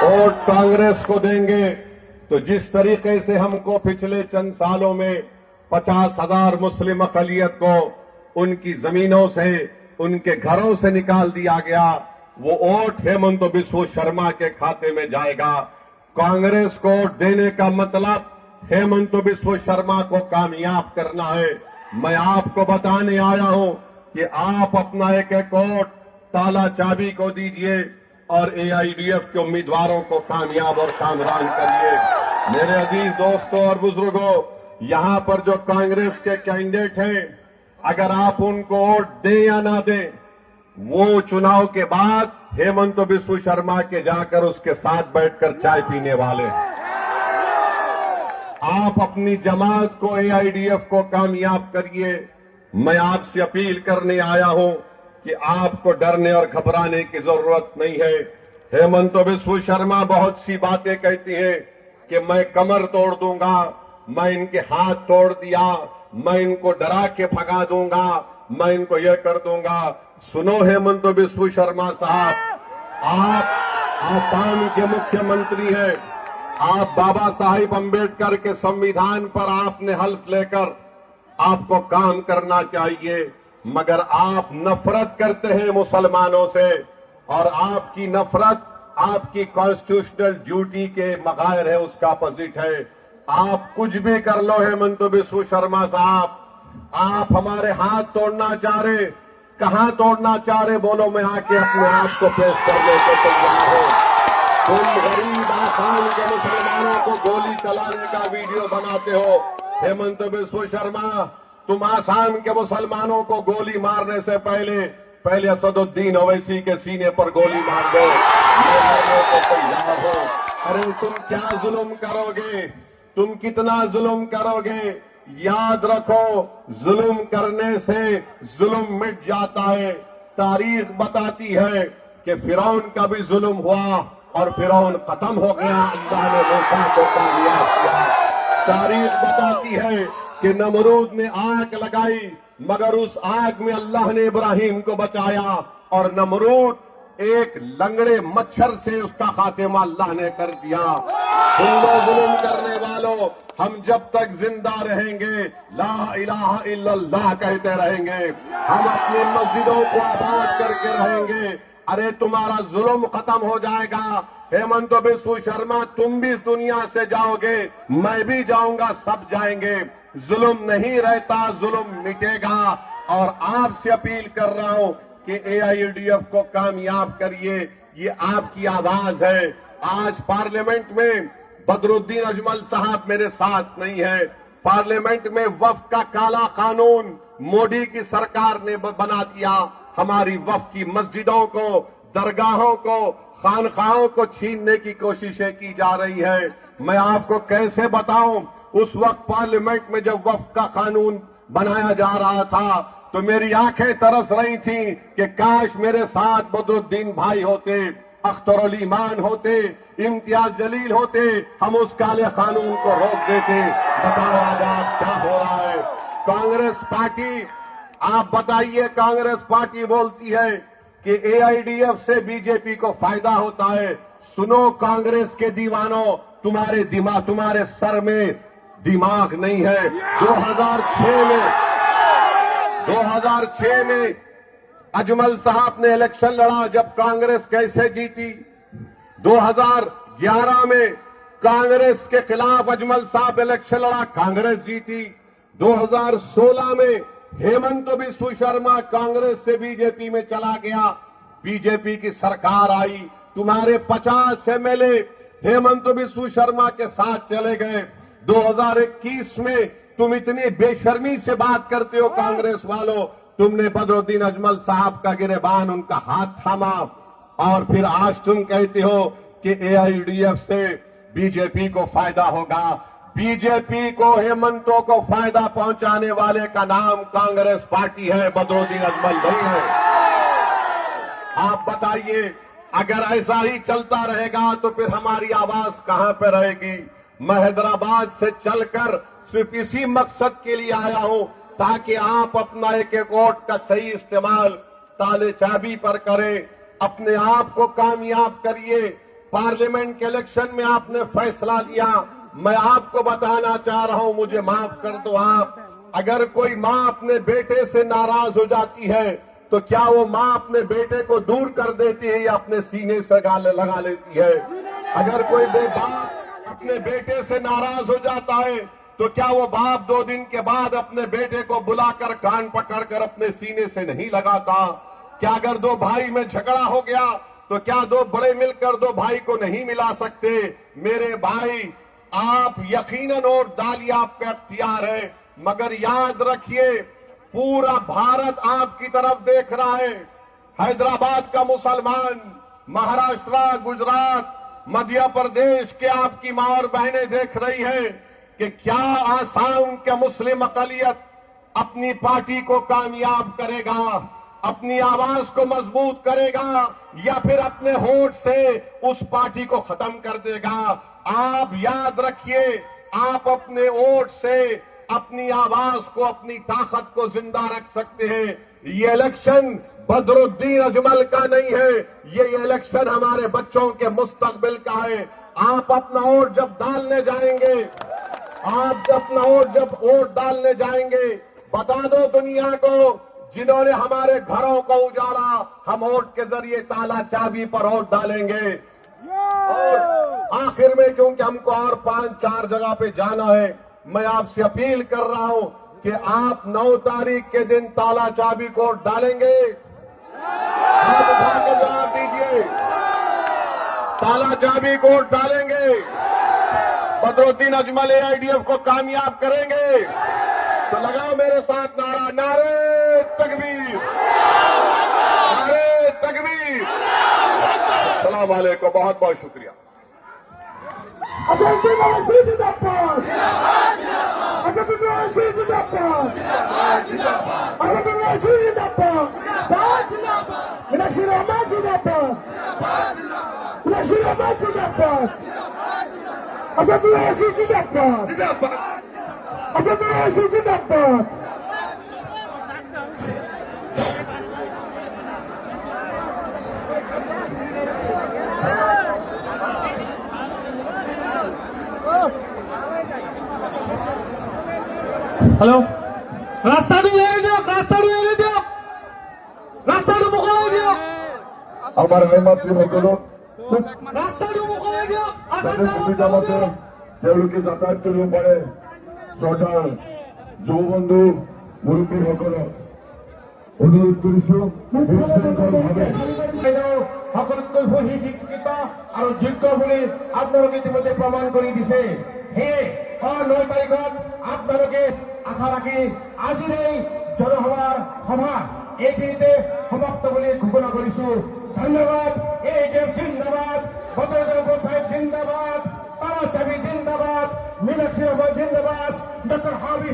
Vote Congress को देंगे तो जिस तरीके से हमको पिछले चंद सालों में 50,000 मुस्लिम अक़लियत को उनकी जमीनों से, उनके घरों से निकाल दिया गया, वो वोट हेमंत बिस्व शर्मा के खाते में जाएगा। कांग्रेस को वोट देने का मतलब हेमंत बिस्व शर्मा को कामयाब करना है। मैं आपको बताने आया हूं कि आप अपना एक एक वोट ताला चाबी को दीजिए और एआईडीएफ के उम्मीदवारों को कामयाब और कामरान करिए। मेरे अजीज दोस्तों और बुजुर्गों, यहां पर जो कांग्रेस के कैंडिडेट हैं, अगर आप उनको वोट दें या ना दें, वो चुनाव के बाद हेमंत बिस्व शर्मा के जाकर उसके साथ बैठकर चाय पीने वाले हैं। आप अपनी जमात को, एआईडीएफ को कामयाब करिए। मैं आपसे अपील करने आया हूं कि आपको डरने और घबराने की जरूरत नहीं है। हेमंत बिस्व शर्मा बहुत सी बातें कहती हैं कि मैं कमर तोड़ दूंगा, मैं इनके हाथ तोड़ दिया, मैं इनको डरा के भगा दूंगा, मैं इनको यह कर दूंगा। सुनो हेमंत बिस्व शर्मा साहब, आप आसाम के मुख्यमंत्री हैं। आप बाबा साहिब अंबेडकर के संविधान पर आपने हल्फ लेकर आपको काम करना चाहिए, मगर आप नफरत करते हैं मुसलमानों से और आपकी नफरत आपकी कॉन्स्टिट्यूशनल ड्यूटी के बगैर है, उसका अपोजिट है। आप कुछ भी कर लो हेमंत बिस्व शर्मा साहब, आप हमारे हाथ तोड़ना चाह रहे, कहां तोड़ना चाह रहे बोलो, मैं आके अपने आप को पेश करने को तैयार हूं। तुम गरीब आसाम के मुसलमानों को गोली चलाने का वीडियो बनाते हो। हेमंत बिस्व शर्मा, तुम आसाम के मुसलमानों को गोली मारने से पहले असदुद्दीन ओवैसी के सीने पर गोली मार दो, तो तैयार हो। अरे तुम क्या जुल्म करोगे, तुम कितना जुल्म करोगे? याद रखो, जुल्म करने से जुल्म मिट जाता है। तारीख बताती है कि फिरौन का भी जुल्म हुआ और फिरौन खत्म हो गया, अल्लाह ने मूसा को कामयाब किया। तारीख बताती है कि नमरूद ने आग लगाई, मगर उस आग में अल्लाह ने इब्राहिम को बचाया और नमरूद एक लंगड़े मच्छर से उसका खात्मा अल्लाह ने कर दिया। जुल्म करने वालों, हम जब तक जिंदा रहेंगे ला इलाहा इल्लल्लाह कहते रहेंगे, हम अपनी मस्जिदों को आबाद करके रहेंगे। अरे तुम्हारा जुल्म खत्म हो जाएगा। हेमंत बिस्व शर्मा, तुम भी इस दुनिया से जाओगे, मैं भी जाऊंगा, सब जाएंगे। जुल्म नहीं रहता, जुल्म मिटेगा। और आपसे अपील कर रहा हूं कि एआईडीएफ को कामयाब करिए, ये आपकी आवाज है। आज पार्लियामेंट में बदरुद्दीन अजमल साहब मेरे साथ नहीं है। पार्लियामेंट में वक्फ का काला कानून मोदी की सरकार ने बना दिया। हमारी वक्फ की मस्जिदों को, दरगाहों को, खानखाहों को छीनने की कोशिशें की जा रही है। मैं आपको कैसे बताऊं, उस वक्त पार्लियामेंट में जब वक्फ का कानून बनाया जा रहा था तो मेरी आंखें तरस रही थी कि काश मेरे साथ बदरुद्दीन भाई होते, अख्तर ईमान होते, इम्तियाज जलील होते, हम उस काले कानून को रोक देते। बताओ आज आप क्या हो रहा है? कांग्रेस पार्टी, आप बताइए, कांग्रेस पार्टी बोलती है कि एआईडीएफ से बीजेपी को फायदा होता है। सुनो कांग्रेस के दीवानों, तुम्हारे सर में दिमाग नहीं है। 2006 में अजमल साहब ने इलेक्शन लड़ा, जब कांग्रेस कैसे जीती। 2011 में कांग्रेस के खिलाफ अजमल साहब इलेक्शन लड़ा, कांग्रेस जीती। 2016 में हेमंत बिस्व शर्मा कांग्रेस से बीजेपी में चला गया, बीजेपी की सरकार आई। तुम्हारे 50 एमएलए हेमंत बिस्व शर्मा के साथ चले गए। 2021 में तुम इतनी बेशर्मी से बात करते हो कांग्रेस वालों, तुमने बदरुद्दीन अजमल साहब का गिरेबान, उनका हाथ थामा और फिर आज तुम कहते हो कि एआईडीएफ से बीजेपी को फायदा होगा। बीजेपी को, हेमंतों को फायदा पहुंचाने वाले का नाम कांग्रेस पार्टी है, बदरुद्दीन अजमल नहीं है। आप बताइए, अगर ऐसा ही चलता रहेगा तो फिर हमारी आवाज कहां पे रहेगी? मैं हैदराबाद से चलकर सिर्फ इसी मकसद के लिए आया हूं ताकि आप अपना एक एक वोट का सही इस्तेमाल ताले चाबी पर करें, अपने आप को कामयाब करिए। पार्लियामेंट के इलेक्शन में आपने फैसला लिया। मैं आपको बताना चाह रहा हूं, मुझे माफ कर दो आप, अगर कोई मां अपने बेटे से नाराज हो जाती है तो क्या वो मां अपने बेटे को दूर कर देती है या अपने सीने से लगा लेती है? अगर कोई बाप अपने बेटे से नाराज हो जाता है तो क्या वो बाप 2 दिन के बाद अपने बेटे को बुलाकर कान पकड़कर अपने सीने से नहीं लगाता? क्या अगर 2 भाई में झगड़ा हो गया तो क्या 2 बड़े मिलकर 2 भाई को नहीं मिला सकते? मेरे भाई, आप यकीनन वोट डालिए, आपका अख्तियार है, मगर याद रखिए पूरा भारत आपकी तरफ देख रहा है। हैदराबाद का मुसलमान, महाराष्ट्र, गुजरात, मध्य प्रदेश के आपकी मां और बहनें देख रही हैं कि क्या आसाम के मुस्लिम अकलियत अपनी पार्टी को कामयाब करेगा, अपनी आवाज को मजबूत करेगा या फिर अपने होठ से उस पार्टी को खत्म कर देगा? आप याद रखिए, आप अपने वोट से अपनी आवाज को, अपनी ताकत को जिंदा रख सकते हैं। ये इलेक्शन बदरुद्दीन अजमल का नहीं है, ये इलेक्शन हमारे बच्चों के मुस्तकबिल का है। आप अपना वोट जब डालने जाएंगे, वोट डालने जाएंगे, बता दो दुनिया को, जिन्होंने हमारे घरों को उजाड़ा, हम वोट के जरिए ताला चाबी पर वोट डालेंगे। और आखिर में, क्योंकि हमको और 5-4 जगह पे जाना है, मैं आपसे अपील कर रहा हूं कि आप 9 तारीख के दिन ताला चाबी को वोट डालेंगे। हाथ उठाकर जवाब दीजिए, ताला चाबी को वोट डालेंगे, बदरुद्दीन अजमल AIDF को कामयाब करेंगे। तो लगाओ मेरे साथ नारा, नारे तकबीर, नारे तकबीर। अस्सलाम वालेकुम, बहुत बहुत शुक्रिया। हेलो, रास्ताનું એરી દો, રાસ્તાનું એરી દો, રાસ્તાનું મોકલાવી દો, আমার হেমাত্রী সকলো રાસ્તાનું મોકલાવી દો, তাদের সুবিধা মতো তেওঁলোকে যাতায়াত কৰিব পাৰে। চৰকাৰ যুৱবন্ধু মুৰব্বী সকলক অনুৰোধ কৰিছো বিশৃংখলভাৱে সকলোতকৈ সহি শিক্ষিত আৰু যোগ্য বুলি আপোনালোকে ইতিমধ্যে প্ৰমাণ কৰি দিছে। সেয়ে 9 তাৰিখত আপোনালোকে আশা ৰাখি আজিৰ এই জনসভাৰ সভা এইখিনিতে সমাপ্ত বুলি ঘোষণা কৰিছো। ধন্যবাদ। AIDF জিন্দাবাদ, বদৰুদ্দিন সাহেব জিন্দাবাদ, তালা চাবি জিন্দাবাদ, মীনাক্ষী রহমান জিন্দাবাদ, ডক্টর হাবিব